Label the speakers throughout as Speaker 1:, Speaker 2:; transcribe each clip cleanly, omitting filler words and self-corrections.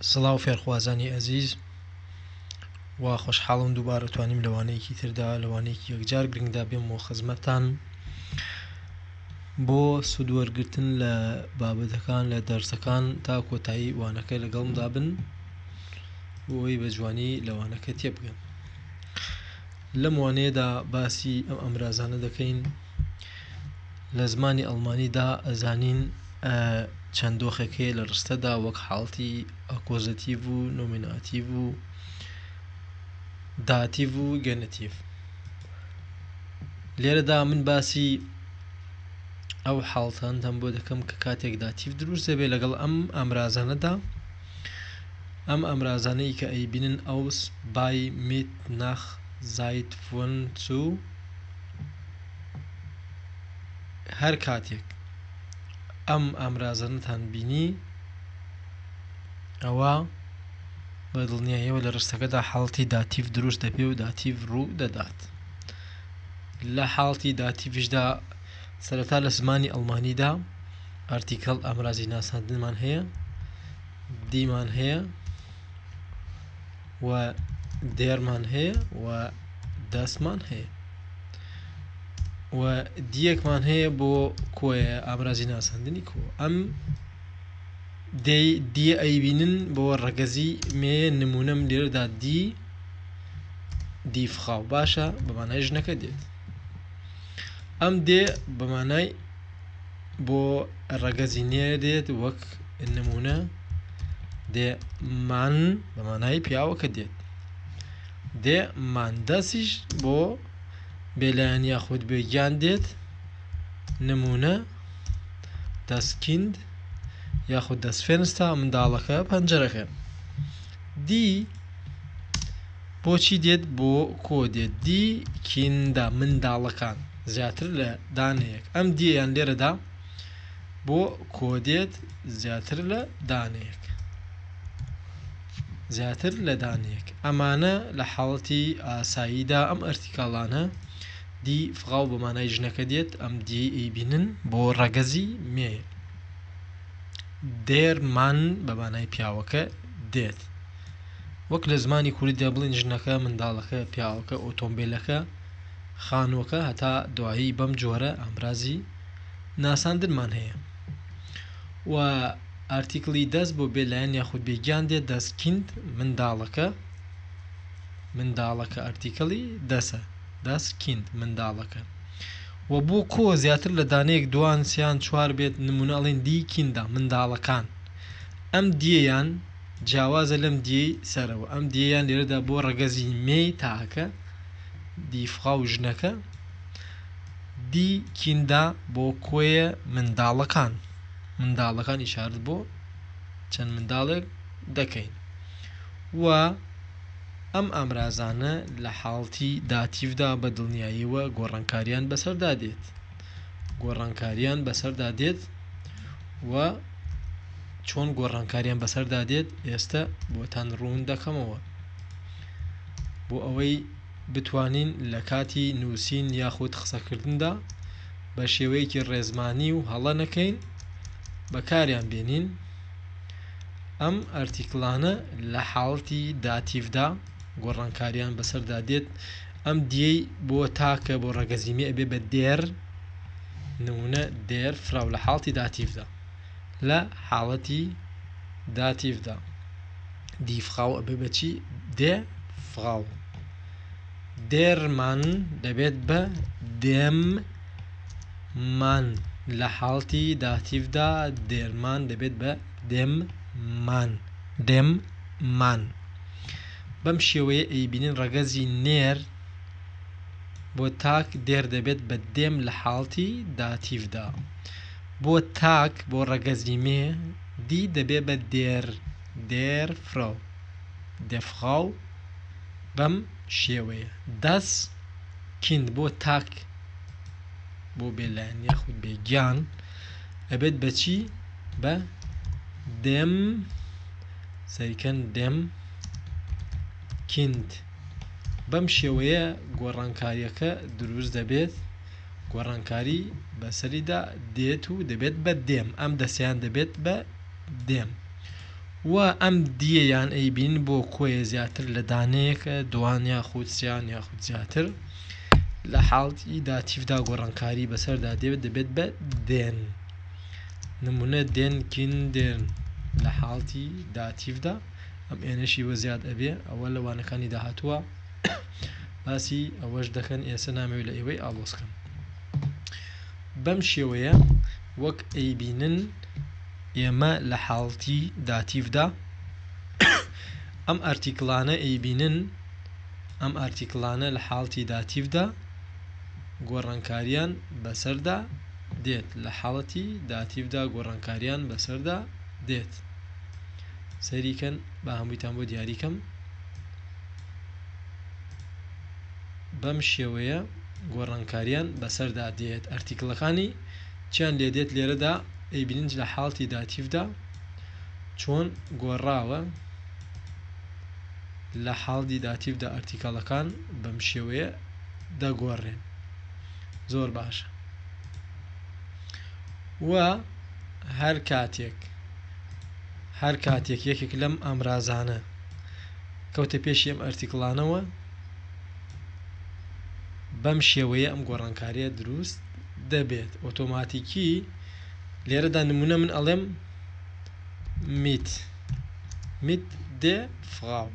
Speaker 1: سڵاو فێرخوازانی ئەزیز وا خۆشحاڵم دووبارە توانیم لەوانەیەکی تردا لەوانەیەکی یەکجار گرنگدا بێمەوە خزمەتتان بۆ سوودوەرگرتن لە بابەتەکان لە دەرسەکان تا کۆتایی وانەکە لەگەڵمدا بن بۆی بە جوانی لەوانەکە تێبگەن. لەم وانەیەدا باسی ئەم ئەمرازانە دەکەین. لە زمانی ئەڵمانیدا ئەزانین چەند دۆخێکەیە لە ڕستەدا وەک حاڵتی ئەکۆزەتیڤ و نۆمیناتیڤ و داتیڤ و گەنەتیڤ. لێرەدا من باسی ئەو حاڵتانتان بۆ دەکەم کە کاتێک داتیڤ دروست دەبێت لەگەڵ ئەم ئەمرازانەدا. ئەم ئەمرازانەی کە ئەیبینن ئەوس بای میت ناخ زایت فۆن چو هەر کاتێک ئەم ئەمرازانەتان بینی ئەوە بە دڵنیاییەوە لە ڕستەکەدا حاڵتی داتیڤ دروست دەبێ و داتیڤ ڕوو دەدات. لە حاڵتی داتیڤشدا سەرەتا لە زمانی ئەڵمانیدا ئارتیکڵ ئەمرازی ناساندنمان هەیە، دیمان هەیە و دێرمان هەیە و دەستمان هەیە و دیەکمان هەیە بۆ کۆیە ئامرازی ناساندنی کۆ. ئەم دی ئەیبینن بۆ ڕەگەزی مێ نمونەم لێرەدا دیفخاو باشە بەمانای ژنەکە دێت. ئەم دێ بەمانای بۆ ڕەگەزی نێرە دێت وەک نمونە دێ مان بەمانای پیاوەکە دێت. دێ ماندەسیش بۆ بێلایەن یاخود بێگیان دێت نمونە دەستکیند یاخود دەستفێنستا منداڵەکە پەنجەرەکە. دی بۆچی دێت بۆ کۆ دێت دی کیندا منداڵەکان زیاتر لە دانەیەک. ئەم دییان لێرەدا بۆ کۆ دێت زیاتر لە دانەیەک. ئەمانە لە حاڵەتی ئاساییدا ئەم ئەرتیکاڵانە دی فغاو بەمانای ژنەکە دێت. ئەم دی ئەیبینن بۆ ڕەگەزی مێ. دێرمان بەمانای پیاوەکە دێت وەک لە زمانی کوردیدا بڵین ژنەکە منداڵەکە پیاوەکە ئۆتۆمبیلەکە خانووەکە هەتا دوایی بەم جۆرە ئامرازی ناساندنمان هەیە. و ئارتیکڵی دەست بۆ بێلایەن یاخود بێگیان دێت دەستکیند منداڵەکە ئارتیکڵی دەسە دەستکیند منداڵەکە. و بۆ کۆ زیاتر لە دانەیەک دوان سیان چوار بێت نمونە ئەڵێن دی کیندا منداڵەکان. ئەم دییان جیاوازە لەم دیی سەرەوە. ئەم دییان لێرەدا بۆ ڕەگەزی مێی تاکە دیفغاو ژنەکە. دی کیندا بۆ کۆیە منداڵەکان ئیشارەت بۆ چەند منداڵێک دەکەین. و ئەم ئەمرازانە لە حاڵتی داتیڤدا بە دڵنیاییەوە گۆڕانکاریان بەسەردا دێت و چۆن گۆڕانکاریان بەسەردا دێت ئێستا بۆتان ڕوون دەکەمەوە بۆ ئەوەی بتوانین لە کاتی نووسین یاخود قسەکردندا بە شێوەیەکی ڕێزمانی و هەڵە نەکەین بەکاریان بێنین. ئەم ئەرتیکڵانە لە حاڵتی داتیڤدا گۆڕانکاریان بەسەردا دێت. ئەم دیەی بۆ تاکە بۆ ڕەگەزیمێ ئەبێ بە دێر نمونە دێر فراو لە حاڵتی داتیڤدا. لە حاڵەتی داتیڤدا دیفخاو ئەبێ بەچی دێ فغاو. دێرمان دەبێت بە دێممان. لە حاڵتی داتیڤدا دێرمان دەبێت بە دێممان. بەم شێوەیە ئەیبینن ڕەگەزی نێر بۆ تاک دێر دەبێت بە دێم لە حاڵتی داتیڤدا. بۆ تاک بۆ ڕەگەزی مێ دی دەبێت بە دێر فراو دێفغاو. بەم شێوەیە دەست کیند بۆ تاک بۆ بێلایەن یاخود بێگیان ئەبێت بەچی بە دێم سەریکەن دێم کیند. بەم شێوەیە گۆڕانکاریەکە دروست دەبێت. گۆڕانکاری بەسەریدا دێت و دەبێت بە دێم. ئەم دەسیان دەبێت بە دێم و ئەم دیەیان ئەیبین بۆ کۆیە زیاتر لە دانەیەکە دوان یاخود سیان یاخود زیاتر لە حاڵتی داتیڤدا گۆڕانکاری بەسەردا دەبێت بە دێن. نمونە دێن کیندێن لە حاڵتی داتیڤدا ئەم ئێنەشی وە زیاد ئەبێ ئەوە لە وانەکانی داهاتووە باسی ئەوەش دەکەن. ئێستا نامەوێت لە ئێوەی ئاڵۆزکەم. بەم شێوەیە وەک ئەیبینن ئێمە لە حاڵتی داتیڤدا ئەم ئارتیکڵانە ئەیبینن، ئەم ئارتیکڵانە لە حاڵتی داتیڤدا گۆڕانکاریان بەسەردا دێت، لە حاڵەتی داتیڤدا گۆڕانکاریان بەسەردا دێت. سەیریکەن بە هەموویتان بۆ دیاریکەم. بەم شێوەیە گۆڕانکاریان بەسەردا دێت. ئارتیکڵەکانی چیان لێ دێت لێرەدا ئەیبینن لە حاڵتی داتیڤدا چۆن گۆڕاوە. لە حاڵتی داتیڤدا ئارتیکڵەکان بەم شێوەیە دەگۆڕێن. زۆر باشە. و هەر کاتێک یەکێک لەم ئامرازانە کەوتە پێشی ئەم ئارتیکڵانەوە بەم شێوەیە ئەم گۆڕانکاریە دروست دەبێت. ئۆتۆماتیکی لێرەدا نمونە من ئەڵێم میت دێ فراو،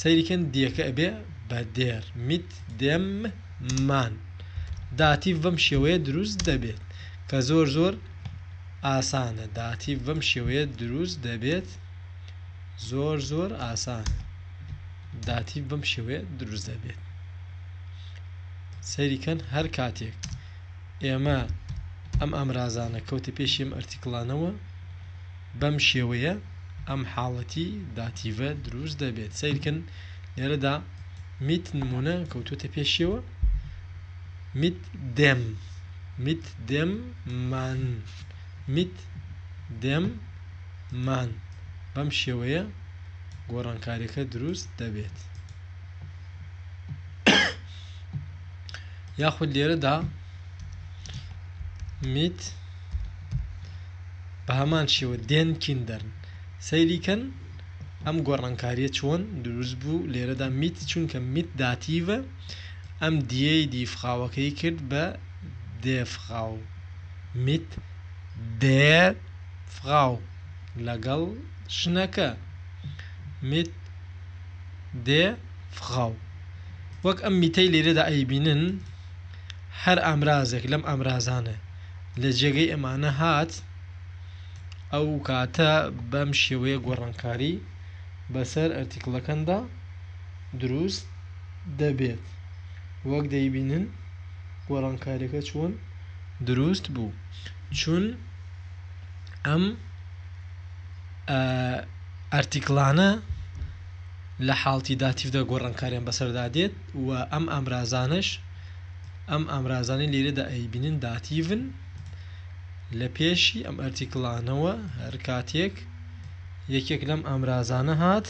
Speaker 1: سەیریکەن دیەکە ئەبێ بە دێر، میت دێم مان. داتیڤ بەم شێوەیە دروست دەبێت کە زۆر ئاسانە. داتیڤ بەم شێوەیە دروست دەبێت، زۆر ئاسانە. داتیڤ بەم شێوەیە دروست دەبێت. سەیریکەن هەر کاتێک ئێمە ئەم ئامرازانە کەوتە پێشی ئەم ئەرتیکڵانەوە بەم شێوەیە ئەم حاڵەتی داتیڤە دروست دەبێت. سەیرکەن لێرەدا میت نمونە کەوتوتە پێشیەوە، میت دێم مان، میت دێم مان. بەم شێوەیە گۆڕانکاریەکە دروست دەبێت. یاخود لێرەدا میت بە هەمان شێوە دێن کیندەرن. سەیریکەن ئەم گۆڕانکاریە چۆن دروست بوو. لێرەدا میت چونکە میت داتیڤە ئەم دیەی دیفخاوەکەی کرد بە دێفخاو، میت دێفخاو لەگەڵ شنەکە، میت دێفخاو. وەک ئەم میتەی لێرەدا ئەیبینن هەر ئامرازێک لەم ئامرازانە لە جێگەی ئەمانە هات ئەو کاتە بەم شێوەیە گۆڕانکاری بەسەر ئەرتیکڵەکەندا دروست دەبێت. وەک دەیبینن گۆڕانکاریەکە چۆن دروست بوو، چون ئەم ئەرتیکڵانە لە حاڵتی داتیڤدا گۆڕانکاریان بەسەردا دێت و ئەم ئامرازانەی لێرەدا ئەیبینن داتیڤن لە پێشی ئەم ئەرتیکڵانەوە. هەر کاتێک یەکێک لەم ئامرازانە هات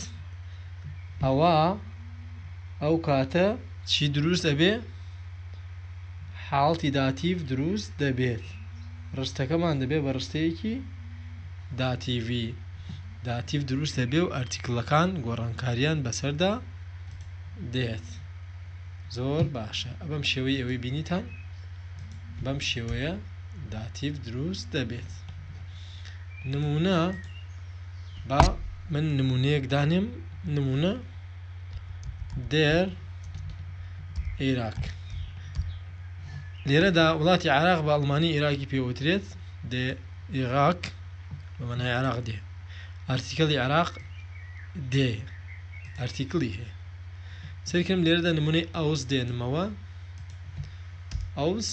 Speaker 1: ئەو کاتە چی دروست دەبێ؟ حاڵتی داتیڤ دروست دەبێت. ڕستەکەمان دەبێت بە ڕستەیەکی داتیڤی. داتیڤ دروست دەبێ و ئەرتیکڵەکان گۆڕانکاریان بەسەردا دێت. زۆر باشە. بەم شێوەیە ئەوەی بینیتان بەم شێوەیە داتیڤ دروست دەبێت. نمونە با من نمونەیەک دانێم. نمونە دێر عێراق. لێرەدا وڵاتی عێراق بە ئەڵمانی عێراقی پێوترێت دێ عێراق بە مەنای عێراق دێ. ئارتیکڵی عێراق دێ ئارتیکڵی هەیە. سەرکەم لێرەدا نمونەی ئەوس دێنمەوە. ئەوس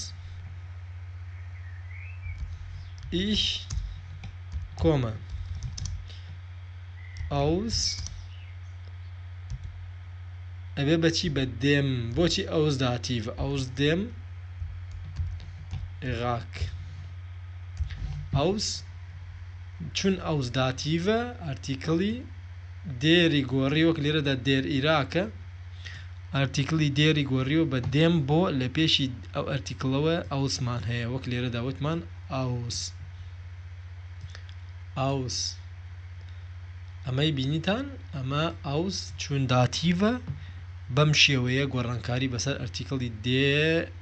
Speaker 1: ئیش کۆمە. ئەوس ئەبێ بەچی بە دێم. بۆچی ئەوس داتیڤە؟ ئەوس دێم عێراق. ئەوس چون ئەوس داتیڤە ئارتیکڵی دێری گۆڕی وەک لێرەدا دێر عێراقە. ئارتیکڵی دێری گۆڕیەوە بە دێم بۆ لە پێشی ئەو ئەرتیکڵەوە ئەوسمان هەیە وەک لێرەدا وتمان ئەوس. ئەمەی بینیتان ئەمە ئەوس چون داتیڤە بەم شێوەیە گۆڕانکاری بەسەر ئەرتیکڵی دێ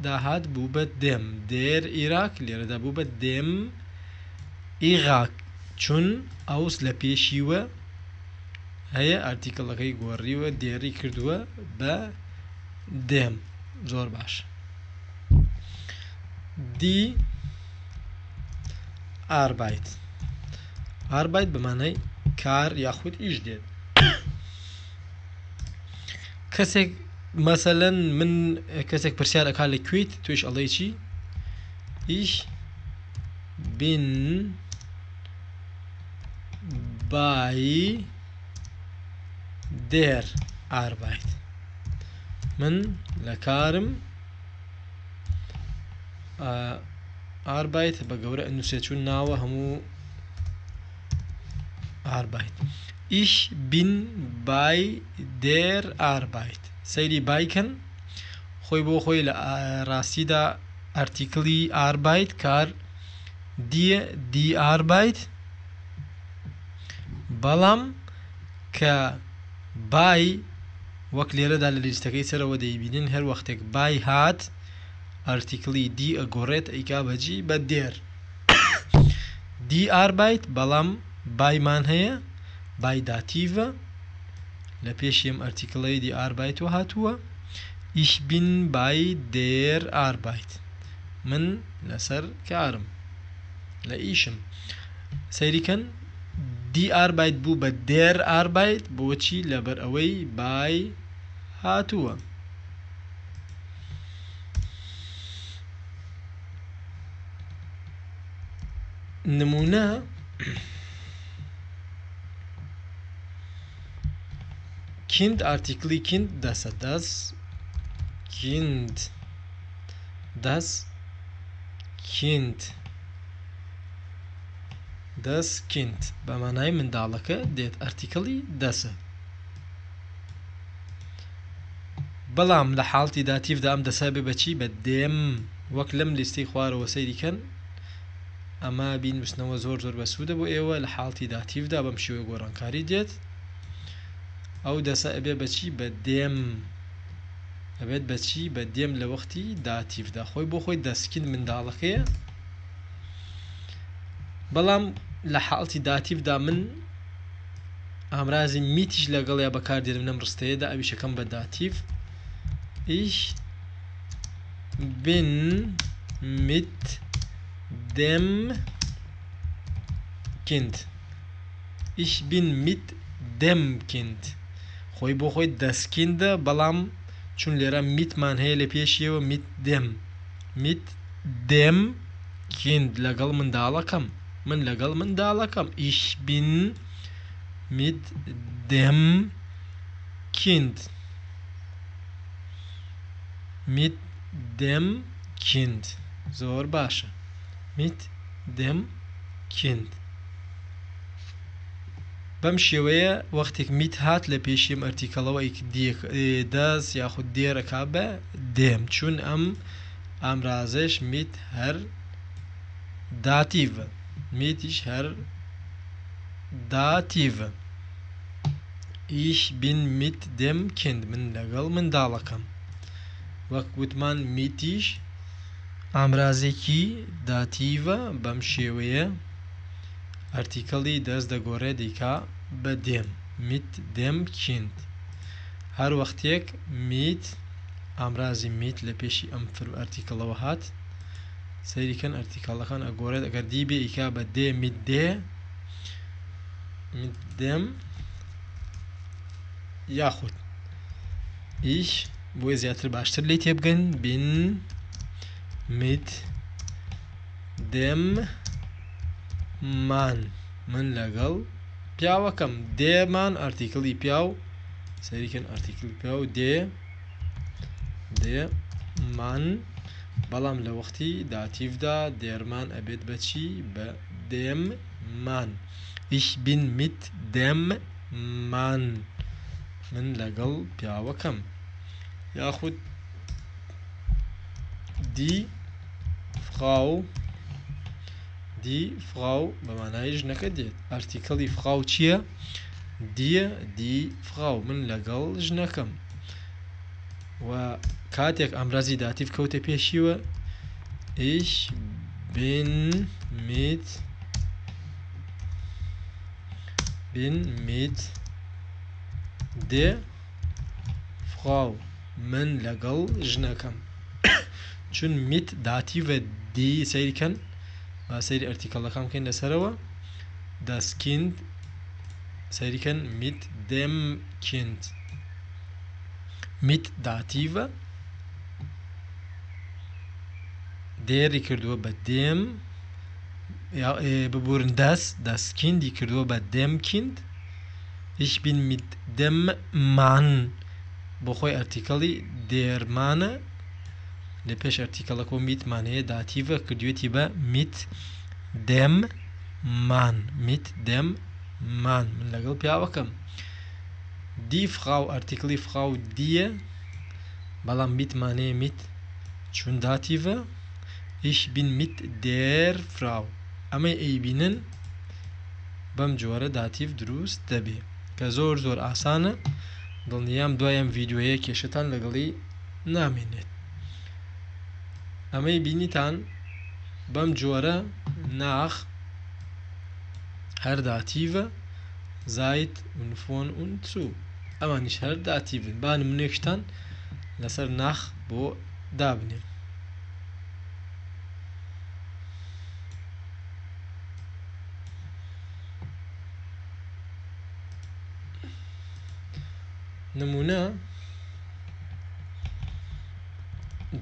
Speaker 1: داهات بوو بە دێم دێر عێراق لێرەدا بوو بە دێم عێراق چون ئەوس لە پێشیوە هەیە ئارتیکڵەکەی گۆڕیوە دێری کردووە بە دێم زۆر باش دی ئاربایت ئاربایت بەمانای کار یاخود ئیش دێت کەسێک مەسەلەن من کەسێک پرسیار ئەکات لەکوێیت توێش ئەڵێی چی ich bin bei der Arbeit من لە کارم Arbeit بە گەورە ئەنووسێت چون ناوە هەموو Arbeit ich bin bei der Arbeit سەیری بایکەن خۆی بۆ خۆی لە ڕاستیدا ئارتیکڵی Arbeit کار دی Arbeit بەڵام کە بای وەک لێرەدا لە لیستەکەی سەرەوە دەیبینن هەر وەختێک بای هات ئارتیکڵی دی ئەگۆڕێت ئەیکا بەجی بە دێر دی Arbeit بەڵام بایمان هەیە بای داتیڤە لە پێشی ئەم ئەرتیکڵەی دی Arbeit و هاتووە ich bin bei der Arbeit من لەسەر کارم لە ئیشم سەیریکەن دی Arbeit بوو بە der Arbeit بۆچی لەبەر ئەوەی بای هاتووە نمونە kind ئارتیکڵی kind دەسە das kind das kind das kind بەمانای منداڵەکە دێت ئەرتیکڵی دەسە بەڵام لە حاڵتی داتیڤدا ئەم دەسە بێ بەچی بە دێم وەک لەم لیستەی خوارەوە سەیریکەن ئەمە بینووسنەوە زۆر زۆر بەسوودە بۆ ئێوە لە حاڵتی داتیڤدا بەم شێوەیە گۆڕانکاری دێت ئەو دەسە ئەبێ بەچی بە دێم ئەبێت بەچی بە دێم لە وەختی داتیڤدا خۆی بۆ خۆی دەسکین منداڵەکەیە بەڵام لە حاڵتی داتیڤدا من ئامرازی میتیش لەگەڵیا بەکاردێنم لەم ڕستەیەدا ئەویشەکەم بە داتیڤ ich bin mit dem Kind ich bin mit dem Kind خۆی بۆ خۆی دەسکیندە بەڵام چون لێرە میتمان هەیە لە پێشیەوە mit dem Kind لەگەڵ منداڵەکەم من لەگەڵ منداڵەکەم ich bin mit dem Kind mit dem Kind زۆر باشە mit dem Kind بەم شێوەیە وەختێک میت هات لە پێشیم ئەرتیکڵەوە دەس یاخود دێرەکا بە دێم چون ئەم ئامرازش میت هەر داتیڤە میتیش هەر داتیڤە ich bin mit dem Kind من لەگەڵ منداڵەکەم وەک وتمان میتیش ئامرازێکی داتیڤە بەم شێوەیە ئەرتیکڵی دەست دەگۆڕێ دیکا بە دێم mit dem Kind هەر وەختێک میت ئامرازی میت لە پێشی ئەم ئەرتیکڵەوە هات سەیریکەن ئەرتیکڵەکان ئەگۆڕێت ئەگەر دی بێ ئیکا بە دێ mit dem یاخود ich بۆی زیاتر باشتر لی تێبگەن bin mit dem Mann من لەگەڵ پیاوەکەم دێمان ئارتیکڵی پیاو سەیریکەن ئارتیکڵی پیاو دێ مان بەڵام لە وەختی داتیڤدا دێرمان ئەبێت بەچی بە دێم مان ich bin mit dem Mann من لەگەڵ پیاوەکەم یاخود die Frau بەمانای ژنەکە دێت ئارتیکڵی Frau چییە die Frau من لەگەڵ ژنەکەم و کاتێک ئەمرازی داتیڤ کەوتە پێشیوە ich bin mit der Frau من لەگەڵ ژنەکەم چون mit داتیڤە دی سەیریکەن با سەیری ئەرتیکەڵەکان بکەین لەسەرەوە das Kind سەیریکەن mit dem Kind mit داتیڤە دێری کردووە بە dem ببورن das Kindi کردووە بە dem Kind ich bin mit dem Mann بۆ خۆی ئەرتیکەڵی دێرمانە لە پێش ئەرتیکەڵەکە mit مانەیە داتیڤە کردوێتی بە mit dem Mann من لەگەڵ پیاوەکەم die Frau ئەرتیکڵی Frau دیە بەڵام mit مانەیە mit چون داتیڤە ich bin mit der Frau ئەمەی ئەیبینن بەم جۆرە داتیڤ دروست دەبێ کە زۆر ئاسانە دڵنیام دوایم ڤیدیۆیە کێشتان لەگەڵی نامێنێت ئەمەی بینیتان بەم جۆرە nach هەر داتیڤە زایت und von und zu ئەمانیش هەر داتیڤن با نمونەیەکتان لەسەر nach بۆ دابنێن نمونە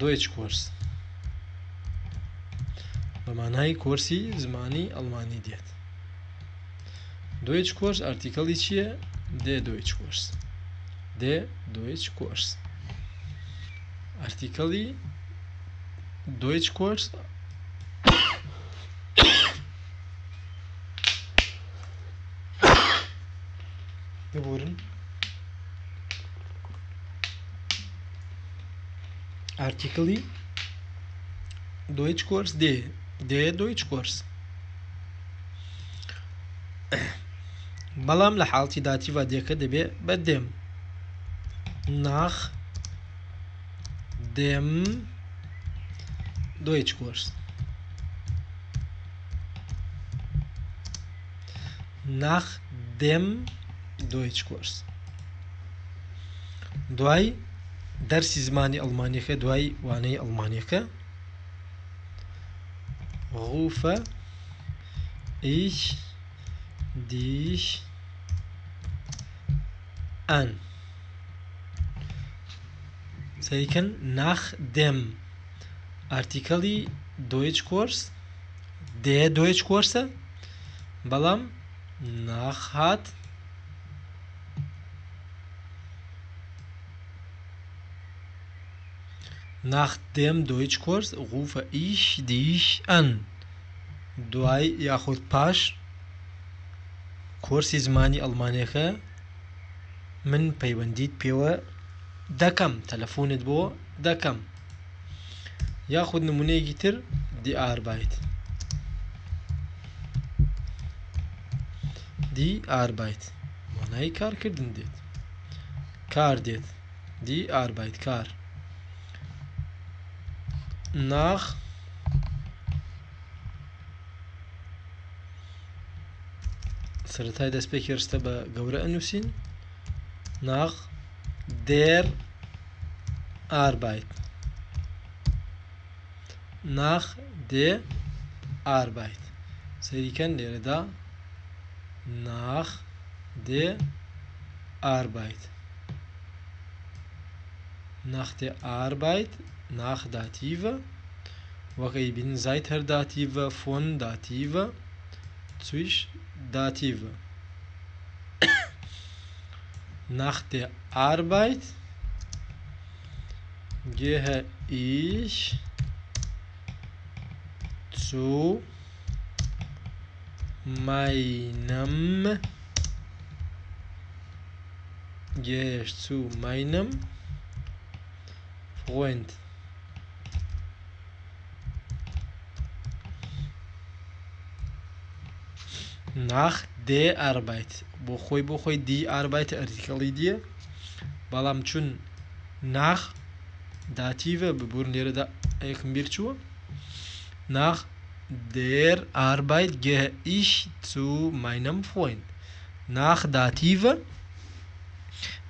Speaker 1: Deutsch کۆرس بە مانای کۆرسی زمانی ئەڵمانی دێت Deutsch کۆرس ئارتیکەڵی چییە؟ der Deutsch کۆرس ئارتیکەڵی Deutsch کۆرس ببورن ئارتیکڵی Deutsch کۆرس der Deutsch کۆرس بەڵام لە حاڵتی داتیڤە دێکە دەبێ بە dem nach dem Deutsch کۆرس nach dem Deutsch کۆرس دوای دەرسی زمانی ئەڵمانیەکە دوای وانەی ئەڵمانیەکە rufe ich dich an سەریکەن nach dem ئارتیکەڵی Deutsch کۆرس der Deutsch کۆرسە بەڵام nach هات nach dem Deutsch Kurs rufe ich dich an دوای یاخود پاش کۆرسی زمانی ئەڵمانیەکە من پەیوەندیت پێوە دەکەم تەلەفۆنت بۆ دەکەم یاخود نمونەیەکی تر die Arbeit مانای کارکردن دێت کار دێت die Arbeit کار nach سەرەتای دەستپێکی ڕستە بە گەورە ئەنووسین nach der Arbeit nach der Arbeit سەریکەن لێرەدا nach der Arbeit nach der Arbeit nach Dative وەکەی بین زایت هەر داتیڤە von Dative zwischen Dative nach der Arbeit gehe ich zu meinem Freund nach der Arbeit بۆ خۆی دی ئاربایتە ئەرتیکەڵی دیە بەڵام چون nach داتیڤە ببوورن لێرەدا یەکم بیر چووە nach der Arbeit gehe ich zu meinem Freund nach داتیڤە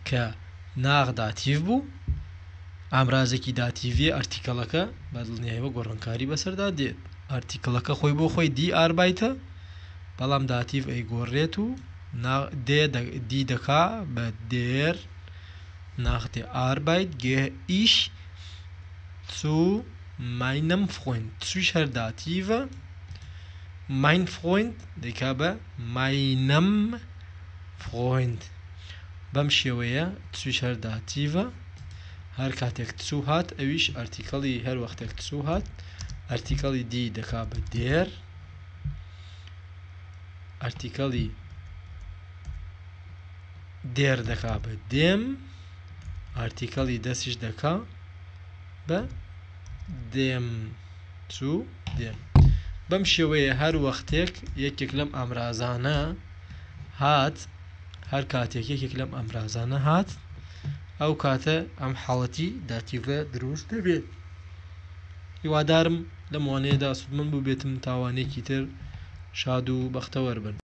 Speaker 1: کە nach داتیڤ بوو ئامرازێکی داتیڤیە ئەرتیکەڵەکە بە دڵنیاییەوە گۆڕانکاری بەسەردا دێت ئەرتیکەڵەکە خۆی بۆ خۆی دی ئاربایتە بەڵام داتیڤ ئەیگۆڕێت و دی دەکا بە der nach der Arbeit gehe ich zu meinem Freund zuش هەر داتیڤە mein Freund دەیکا بە meinem Freund بەم شێوەیە توش هەر داتیڤە هەر کاتێک چوو هات ئەویش ئەرتیکەڵی هەر وەختێک چوو هات ئەرتیکەڵی دی دەکا بە der ئەرتیکەڵی der دەکا بە dem ئەرتیکەڵی دەسیش دەکا بە dem چوو dem بەم شێوەیە هەر وەختێک یەکێک لەم ئەمرازانە هات هەر کاتێک یەکێک لەم ئەمرازانە هات ئەو کاتە ئەم حاڵەتی داتیڤە دروست دەبێت هیوادارم لەم وانەیەدا سودمەند بوو بێتم تاوانێکی تر شاد و بەختەوەر بن